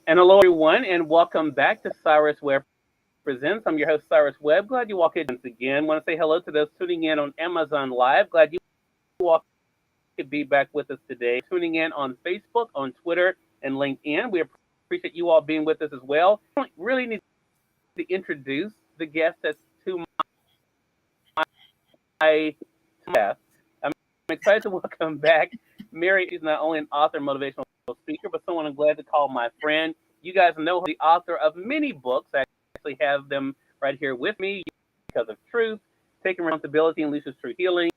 And hello, everyone, and welcome back to Cyrus Webb Presents. I'm your host, Cyrus Webb. Glad you walked in once again. Want to say hello to those tuning in on Amazon Live. Glad you all could be back with us today. Tuning in on Facebook, on Twitter, and LinkedIn. We appreciate you all being with us as well. I don't really need to introduce the guest that's to my left. I'm excited to welcome back Mary. She's not only an author, motivational speaker, but someone I'm glad to call my friend. You guys know her, the author of many books. I actually have them right here with me. Because of Truth, Taking Responsibility and Unleashes True Healing,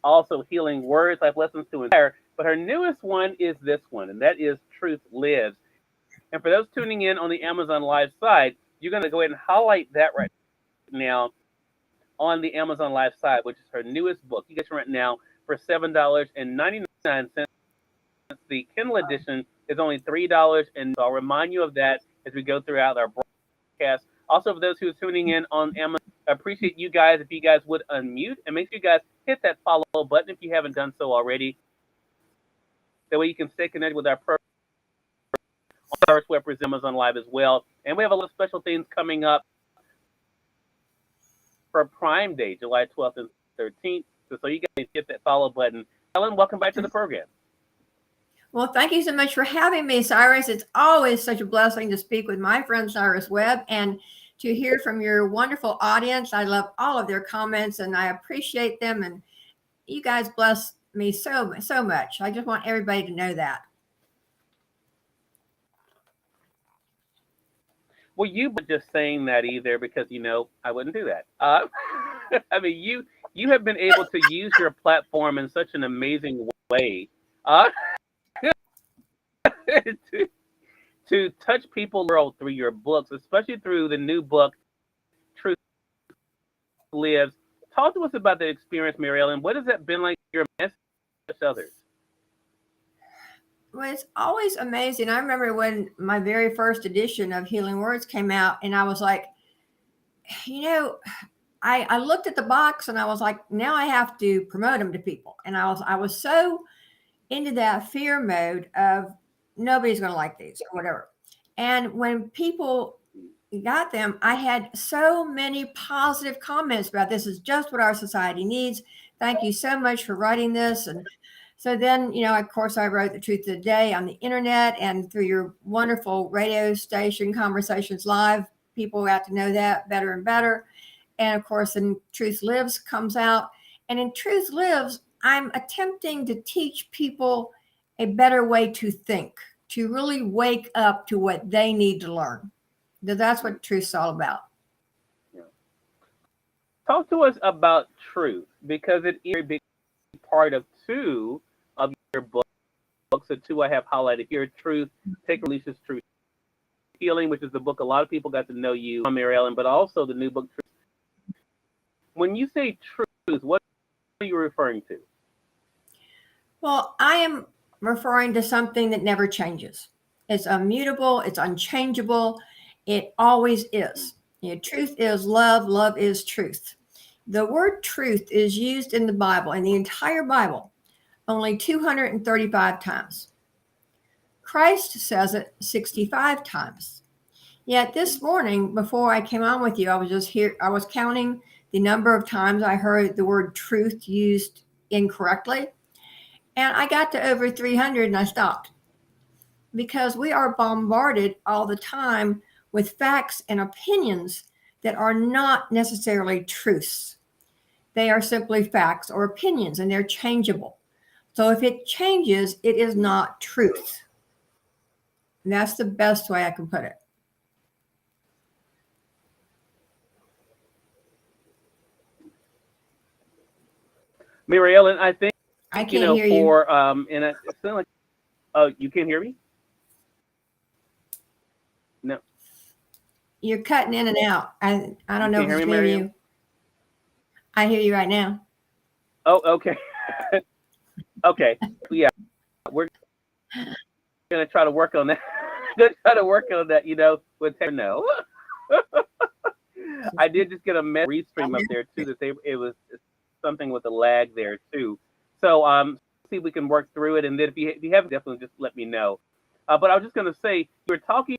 also Healing Words, Life Lessons to Inspire. But her newest one is this one, and that is Truth Lives. And for those tuning in on the Amazon Live side, you're going to go ahead and highlight that right now on the Amazon Live side, which is her newest book. You get it right now for $7.99. The Kindle edition is only $3, and I'll remind you of that as we go throughout our broadcast. Also, for those who are tuning in on Amazon, I appreciate you guys if you guys would unmute and make sure you guys hit that follow button if you haven't done so already. That way you can stay connected with our program on Cyrus Webb Presents Amazon Live as well. And we have a lot of special things coming up for Prime Day, July 12th and 13th. So you guys hit that follow button. Ellen, welcome back to the program. Well, thank you so much for having me, Cyrus. It's always such a blessing to speak with my friend Cyrus Webb and to hear from your wonderful audience. I love all of their comments and I appreciate them. And you guys bless me so much. I just want everybody to know that. Well, you were just saying that either because, I wouldn't do that. I mean, you have been able to use your platform in such an amazing way. To touch people world through your books, especially through the new book, Truth Lives. Talk to us about that experience, Mary Ellen. What has that been like for your message to others? Well, it's always amazing. I remember when my very first edition of Healing Words came out, and I was like, I looked at the box and I was like, now I have to promote them to people. And I was so into that fear mode of nobody's going to like these or whatever. And when people got them, I had so many positive comments about this is just what our society needs. Thank you so much for writing this. And so then, of course, I wrote The Truth of the Day on the internet and through your wonderful radio station, Conversations Live, people got to know that better and better. And of course, then Truth Lives comes out. And in Truth Lives, I'm attempting to teach people a better way to think, to really wake up to what they need to learn. That's what truth's all about. Yeah. Talk to us about truth, because it is a big part of two of your books. The two I have highlighted here: Truth, Take Releases True Healing, which is the book a lot of people got to know you from, Mary Ellen, but also the new book, Truth. When you say truth, what are you referring to? Well, I am referring to something that never changes. It's immutable. It's unchangeable. It always is. Truth is love. Love is truth. The word truth is used in the Bible, in the entire Bible, only 235 times. Christ says it 65 times. Yet this morning, before I came on with you, I was counting the number of times I heard the word truth used incorrectly. And I got to over 300 and I stopped. Because we are bombarded all the time with facts and opinions that are not necessarily truths. They are simply facts or opinions, and they're changeable. So if it changes, it is not truth. And that's the best way I can put it. Mary Ellen, I think I can't hear you. And it sounds like, oh, you can't hear me? No. You're cutting in and out. I don't know if it's me, you. I hear you right now. Oh, okay. Okay. Yeah, we're gonna try to work on that. With no. I did just get a restream up there too that it was something with a lag there too. So see if we can work through it, and then if you have, definitely just let me know. But I was just going to say, you're talking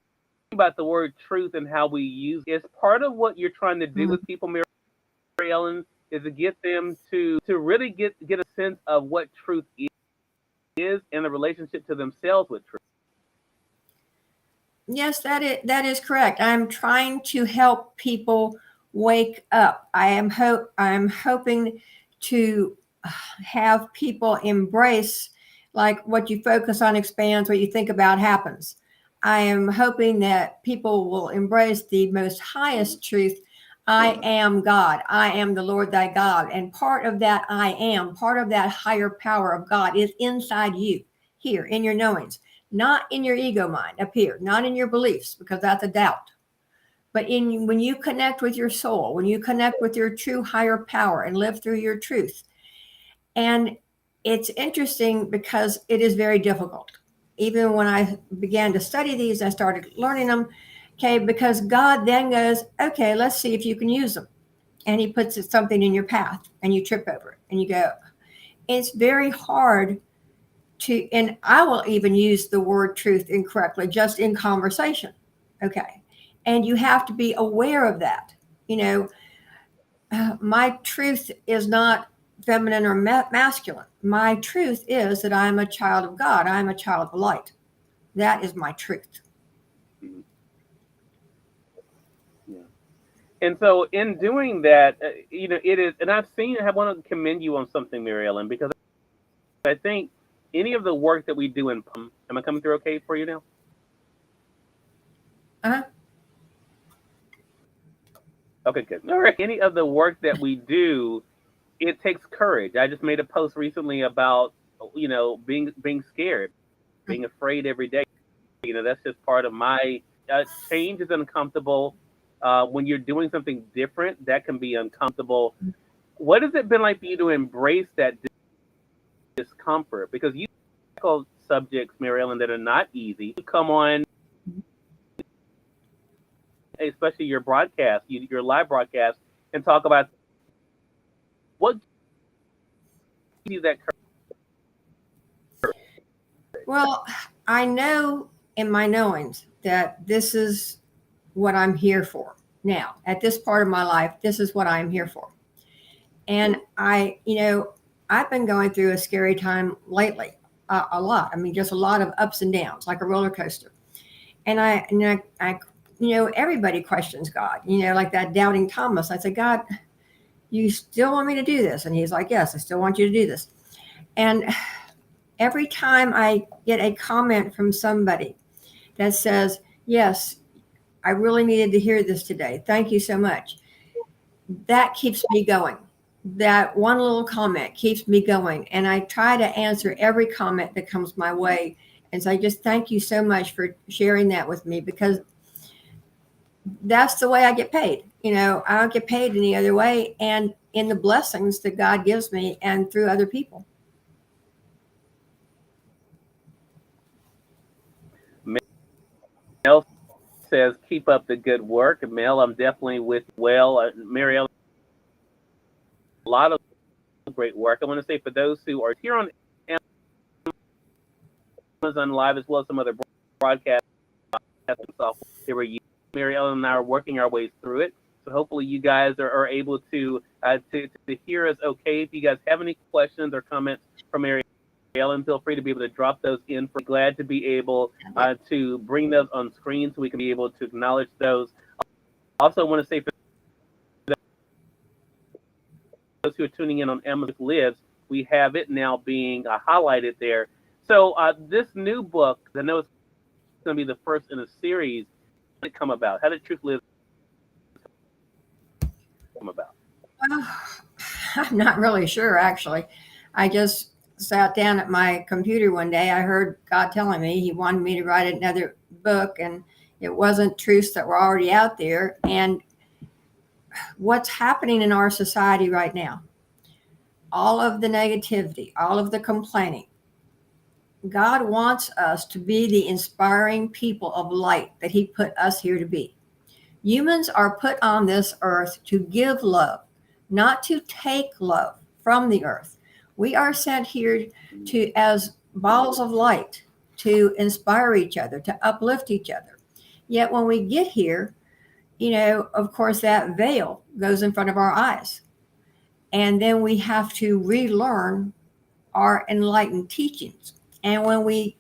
about the word truth and how we use it. Is part of what you're trying to do Mm. with people, Mary Ellen, is to get them to really get a sense of what truth is and the relationship to themselves with truth. Yes, that is correct. I'm trying to help people wake up. I'm hoping to have people embrace, like, what you focus on expands, what you think about happens. I am hoping that people will embrace the most highest truth. I am God. I am the Lord thy God. And part of that part of that higher power of God is inside you, here in your knowings, not in your ego mind up here, not in your beliefs, because that's a doubt. But in when you connect with your soul, when you connect with your true higher power and live through your truth. And it's interesting because it is very difficult. Even when I began to study these, I started learning them. Okay, because God then goes, okay, let's see if you can use them. And he puts something in your path and you trip over it and you go, it's very hard to, and I will even use the word truth incorrectly just in conversation. Okay. And you have to be aware of that. You know, my truth is not feminine or masculine. My truth is that I'm a child of God. I'm a child of light. That is my truth. Mhm. Yeah. And so, in doing that, it is, and I want to commend you on something, Mary Ellen, because I think any of the work that we do am I coming through okay for you now? Uh-huh. Okay, good. All right. Any of the work that we do, it takes courage. I just made a post recently about, being scared, being afraid every day. That's just part of my change is uncomfortable. When you're doing something different, that can be uncomfortable. What has it been like for you to embrace that discomfort? Because you tackle subjects, Mary Ellen, that are not easy. You come on, especially your broadcast, your live broadcast, and talk about what gives you that courage. Well, I know in my knowings that this is what I'm here for now. At this part of my life, this is what I'm here for. And I've been going through a scary time lately, a lot. I mean, just a lot of ups and downs, like a roller coaster. And everybody questions God, like that doubting Thomas. I said, God, you still want me to do this? And he's like, yes, I still want you to do this. And every time I get a comment from somebody that says, yes, I really needed to hear this today. Thank you so much. That keeps me going. That one little comment keeps me going. And I try to answer every comment that comes my way. And so I just thank you so much for sharing that with me, because that's the way I get paid. I don't get paid any other way. And in the blessings that God gives me and through other people. Mel says, keep up the good work. Mel, I'm definitely with you. Well, Mary Ellen, a lot of great work. I want to say for those who are here on Amazon Live, as well as some other broadcasts software, Mary Ellen and I are working our way through it. So hopefully you guys are able to hear us okay. If you guys have any questions or comments from Mary Ellen, feel free to be able to drop those in. We're glad to be able to bring those on screen so we can be able to acknowledge those. Also, I want to say for those who are tuning in on Amazon Lives, we have it now being highlighted there. So this new book, I know it's going to be the first in a series. How did it come about? How did Truth Lives come about? I'm not really sure, actually. I just sat down at my computer one day. I heard God telling me he wanted me to write another book, and it wasn't truths that were already out there. And what's happening in our society right now, all of the negativity, all of the complaining, God wants us to be the inspiring people of light that he put us here to be. Humans are put on this earth to give love, not to take love from the earth. We are sent here to, as balls of light, to inspire each other, to uplift each other. Yet when we get here, of course, that veil goes in front of our eyes. And then we have to relearn our enlightened teachings. And when we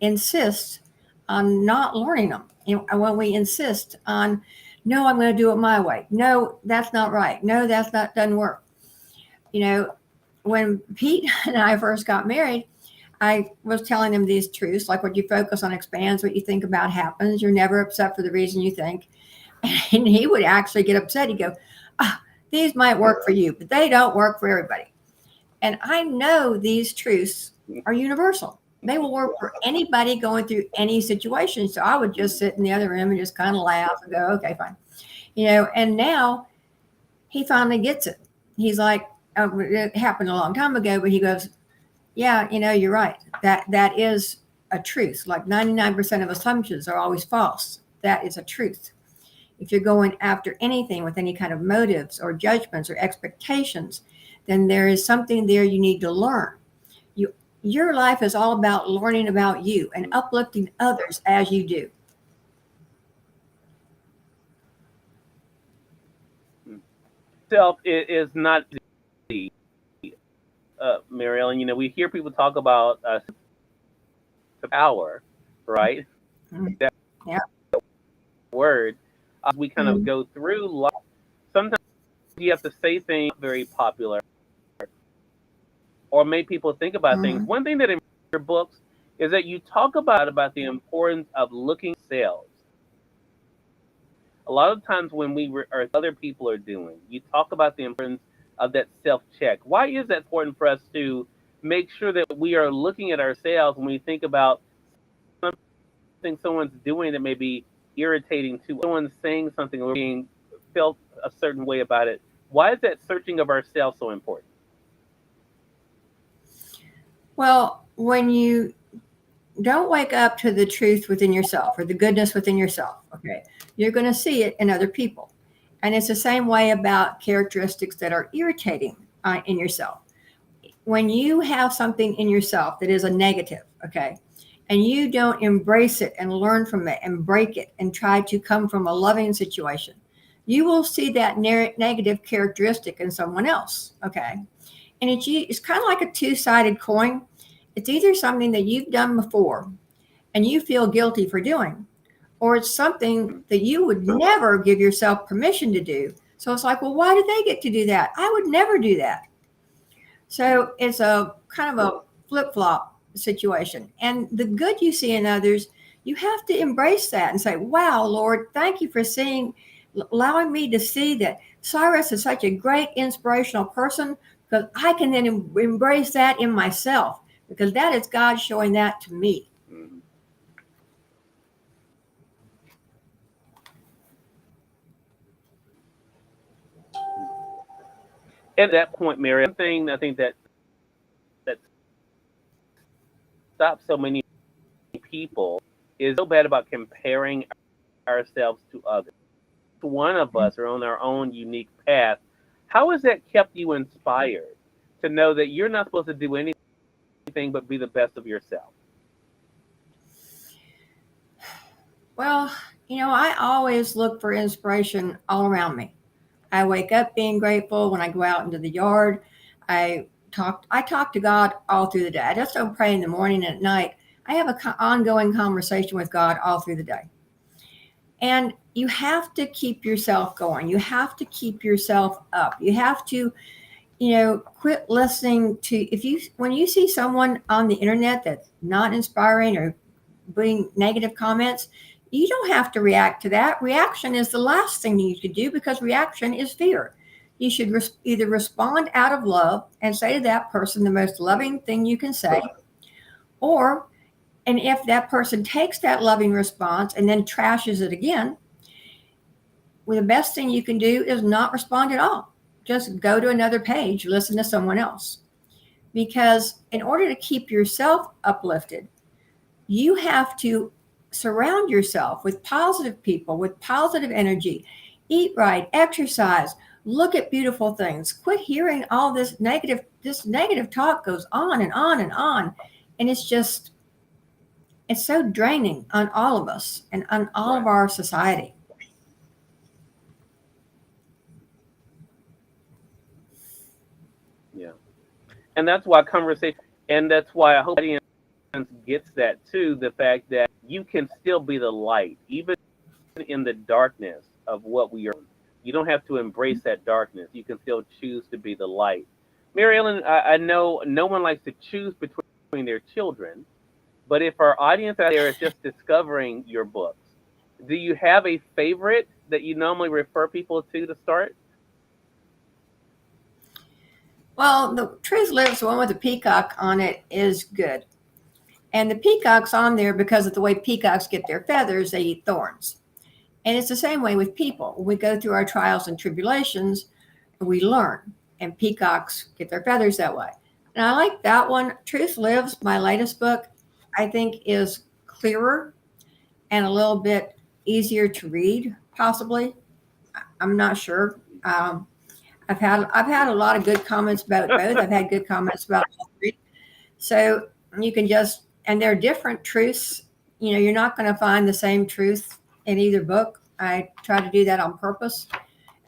insist on not learning them, and when we insist on, no, I'm going to do it my way. No, that's not right. No, doesn't work. When Pete and I first got married, I was telling him these truths, like what you focus on expands, what you think about happens. You're never upset for the reason you think. And he would actually get upset. He'd go, these might work for you, but they don't work for everybody. And I know these truths are universal. They will work for anybody going through any situation. So I would just sit in the other room and just kind of laugh and go, okay, fine. And now he finally gets it. He's like, it happened a long time ago, but he goes, yeah, you're right. That is a truth. Like 99% of assumptions are always false. That is a truth. If you're going after anything with any kind of motives or judgments or expectations, then there is something there you need to learn. Your life is all about learning about you and uplifting others as you do. Self is not easy, Mary Ellen. We hear people talk about power, right? Mm-hmm. That word. We kind of go through life. Sometimes you have to say things very popular or make people think about things. One thing that in your books is that you talk about the importance of looking at sales. A lot of times when or other people are doing, you talk about the importance of that self-check. Why is that important for us to make sure that we are looking at ourselves when we think about something someone's doing that may be irritating to someone, saying something or being felt a certain way about it? Why is that searching of ourselves so important? Well, when you don't wake up to the truth within yourself or the goodness within yourself, okay, you're going to see it in other people. And it's the same way about characteristics that are irritating in yourself. When you have something in yourself that is a negative, okay, and you don't embrace it and learn from it and break it and try to come from a loving situation, you will see that negative characteristic in someone else, okay? And it's kind of like a two-sided coin. It's either something that you've done before and you feel guilty for doing, or it's something that you would never give yourself permission to do. So it's like, well, why did they get to do that? I would never do that. So it's a kind of a flip-flop situation. And the good you see in others, you have to embrace that and say, wow, Lord, thank you for allowing me to see that Cyrus is such a great inspirational person, because I can then embrace that in myself, because that is God showing that to me. At that point, Mary, one thing I think that stops so many people is so bad about comparing ourselves to others. One of us are on our own unique path. How has that kept you inspired to know that you're not supposed to do anything but be the best of yourself? Well, I always look for inspiration all around me. I wake up being grateful. When I go out into the yard, I talk to God all through the day. I just don't pray in the morning and at night. I have an ongoing conversation with God all through the day. And you have to keep yourself going. You have to keep yourself up. You have to, quit listening to, when you see someone on the internet that's not inspiring or putting negative comments, you don't have to react to that. Reaction is the last thing you should do, because reaction is fear. You should either respond out of love and say to that person the most loving thing you can say, and if that person takes that loving response and then trashes it again, well, the best thing you can do is not respond at all. Just go to another page, listen to someone else. Because in order to keep yourself uplifted, you have to surround yourself with positive people, with positive energy. Eat right, exercise, look at beautiful things. Quit hearing all this negative talk goes on and on and on. And it's just It's so draining on all of us and on all of our society. Yeah. And that's why conversation, and that's why I hope the audience gets that too, the fact that you can still be the light, even in the darkness of what we are. You don't have to embrace that darkness. You can still choose to be the light. Mary Ellen, I know no one likes to choose between their children, but if our audience out there is just discovering your books, do you have a favorite that you normally refer people to start? Well, the Truth Lives, the one with the peacock on it, is good. And the peacock's on there because of the way peacocks get their feathers, they eat thorns. And it's the same way with people. When we go through our trials and tribulations, we learn, and peacocks get their feathers that way. And I like that one. Truth Lives, my latest book, I think is clearer and a little bit easier to read, possibly. I'm not sure. I've had a lot of good comments about both. I've had good comments about all three. So you can just, and they're different truths. You're not going to find the same truth in either book. I try to do that on purpose.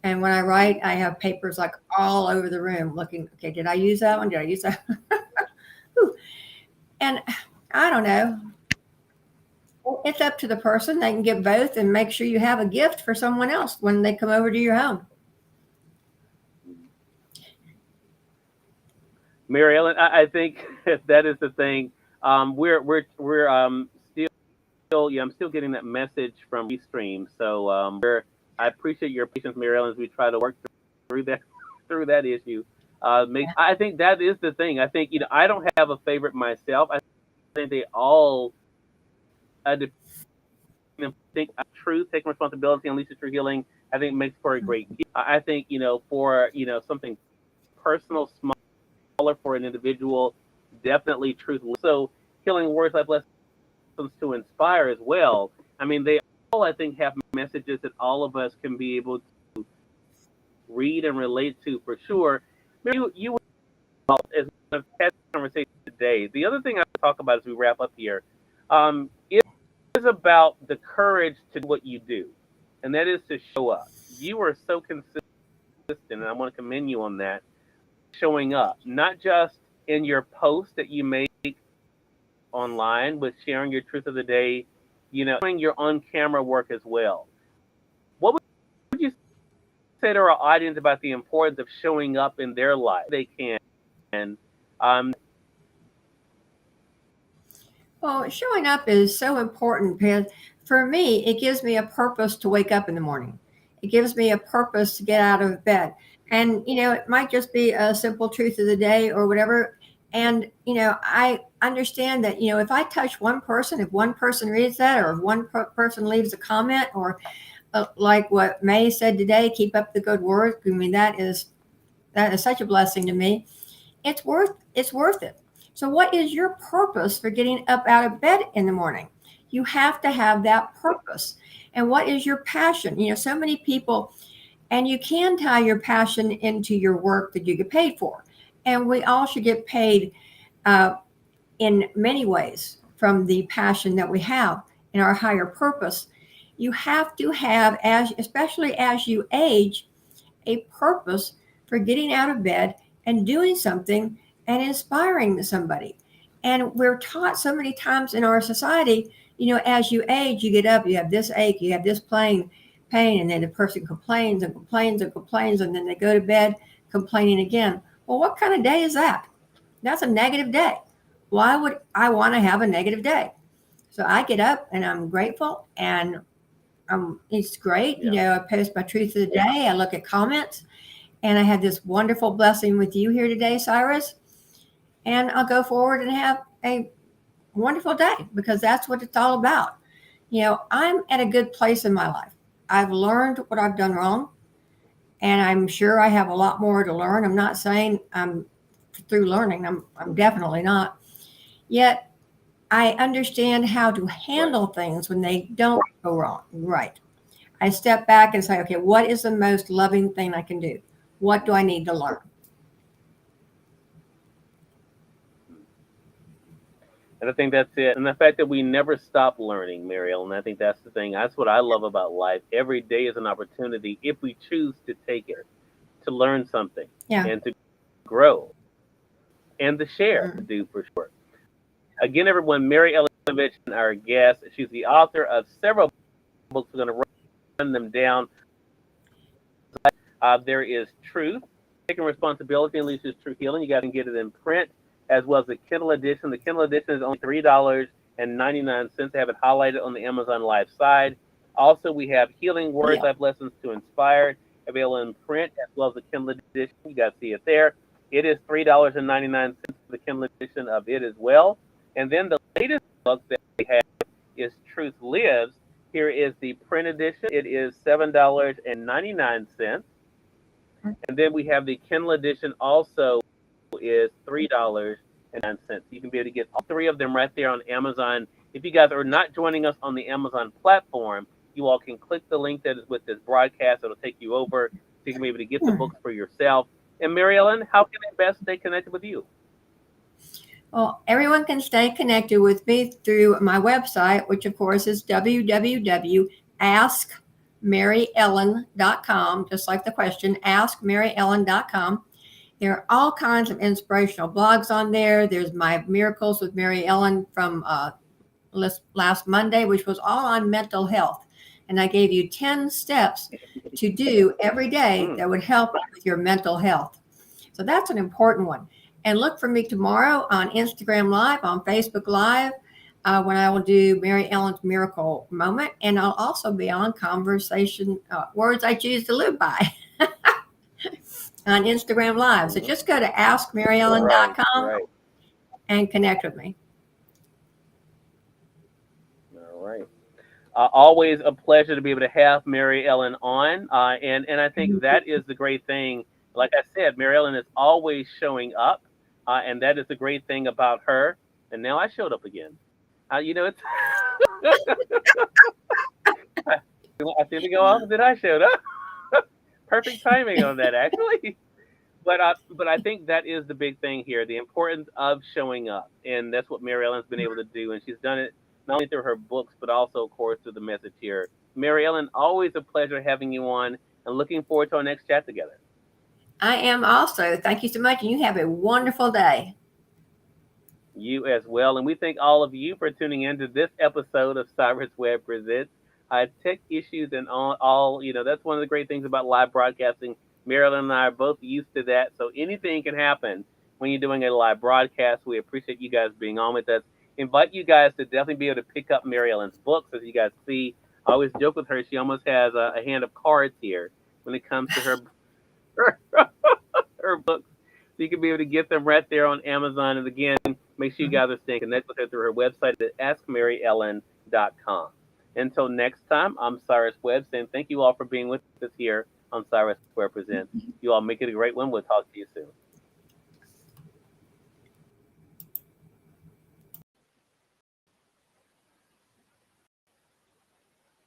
And when I write, I have papers like all over the room looking, okay, did I use that one? Did I use that? And I don't know. It's up to the person. They can get both and make sure you have a gift for someone else when they come over to your home. Mary Ellen, I think that is the thing. We're still, yeah, I'm still getting that message from Restream. So I appreciate your patience, Mary Ellen, as we try to work through that issue. I think that is the thing. I think I don't have a favorite myself. I think they all think truth, taking responsibility, and leads to true healing. I think makes for a great gift. I think for something personal, smaller for an individual, definitely truth. So healing words, life lessons to inspire as well. I mean, they all, I think, have messages that all of us can be able to read and relate to for sure. You as we've had this conversation today. The other thing I talk about as we wrap up here is about the courage to do what you do, and that is to show up. You are so consistent, and I want to commend you on that. Showing up, not just in your post that you make online, but sharing your truth of the day, doing your on-camera work as well. What would you say to our audience about the importance of showing up in their life? They can. Um, Well, showing up is so important because for me, it gives me a purpose to wake up in the morning. It gives me a purpose to get out of bed. And, it might just be a simple truth of the day or whatever. And, I understand that, if I touch one person, if one person reads that, or if one person leaves a comment, or like what May said today, keep up the good work. I mean, that is such a blessing to me. It's worth it. So what is your purpose for getting up out of bed in the morning? You have to have that purpose. And what is your passion? So many people, and you can tie your passion into your work that you get paid for. And we all should get paid in many ways from the passion that we have in our higher purpose. You have to have, especially as you age, a purpose for getting out of bed and doing something and inspiring somebody. And we're taught so many times in our society, as you age, you get up, you have this ache, you have this pain, and then the person complains and complains and complains, and then they go to bed complaining again. Well, what kind of day is that? That's a negative day. Why would I want to have a negative day? So I get up and I'm grateful, and it's great. yeah. I post my truth of the day. I look at comments, and I had this wonderful blessing with you here today, Cyrus. And I'll go forward and have a wonderful day because that's what it's all about. I'm at a good place in my life. I've learned what I've done wrong, and I'm sure I have a lot more to learn. I'm not saying I'm through learning. I'm definitely not. Yet I understand how to handle things when they don't go wrong. Right. I step back and say, okay, what is the most loving thing I can do? What do I need to learn? And I think that's it. And the fact that we never stop learning, Mary Ellen, I think that's the thing. That's what I love about life. Every day is an opportunity, if we choose to take it, to learn something Yeah. and to grow and to share, to Mm. do for sure. Again, everyone, Mary Ellen Ciganovich, our guest. She's the author of several books. We're going to run them down. There is Truth, Taking Responsibility, and Unleashes True Healing. You guys can get it in print as well as the Kindle edition. The Kindle edition is only $3.99. They have it highlighted on the Amazon Live side. Also, we have Healing Words, Yeah. Life Lessons to Inspire, available in print as well as the Kindle edition. You guys see it there. It is $3.99 for the Kindle edition of it as well. And then the latest book that we have is Truth Lives. Here is the print edition. It is $7.99. And then we have the Kindle edition also is $3.09. You can be able to get all three of them right there on Amazon. If you guys are not joining us on the Amazon platform, you all can click the link that is with this broadcast. It'll take you over so you can be able to get the books for yourself. And Mary Ellen, how can they best stay connected with you? Well, everyone can stay connected with me through my website, which of course is www.askmaryellen.com, just like the question, askmaryellen.com. There are all kinds of inspirational blogs on there. There's my Miracles with Mary Ellen from last Monday, which was all on mental health. And I gave you 10 steps to do every day that would help with your mental health. So that's an important one. And look for me tomorrow on Instagram Live, on Facebook Live, when I will do Mary Ellen's Miracle Moment. And I'll also be on Conversation Words I Choose to Live By on Instagram Live. So just go to askmaryellen.com Right. and connect with me. All right. Always a pleasure to be able to have Mary Ellen on. And I think that is the great thing. Like I said, Mary Ellen is always showing up. And that is the great thing about her. And now I showed up again. It's I seem to go off and then I showed up. Perfect timing on that, actually. But I think that is the big thing here, the importance of showing up, and that's what Mary Ellen's been able to do, and she's done it not only through her books, but also, of course, through the message here. Mary Ellen, always a pleasure having you on, and looking forward to our next chat together. I am also. Thank you so much, and you have a wonderful day. You as well, and we thank all of you for tuning in to this episode of Cyrus Webb Presents Tech Issues and all. That's one of the great things about live broadcasting. Mary Ellen and I are both used to that, so anything can happen when you're doing a live broadcast. We appreciate you guys being on with us. Invite you guys to definitely be able to pick up Mary Ellen's books. As you guys see, I always joke with her. She almost has a hand of cards here when it comes to her her books. So you can be able to get them right there on Amazon. And again, make sure you guys are staying connected with her through her website at askmaryellen.com. Until next time, I'm Cyrus Webb saying thank you all for being with us here on Cyrus Webb Presents. You all make it a great one. We'll talk to you soon.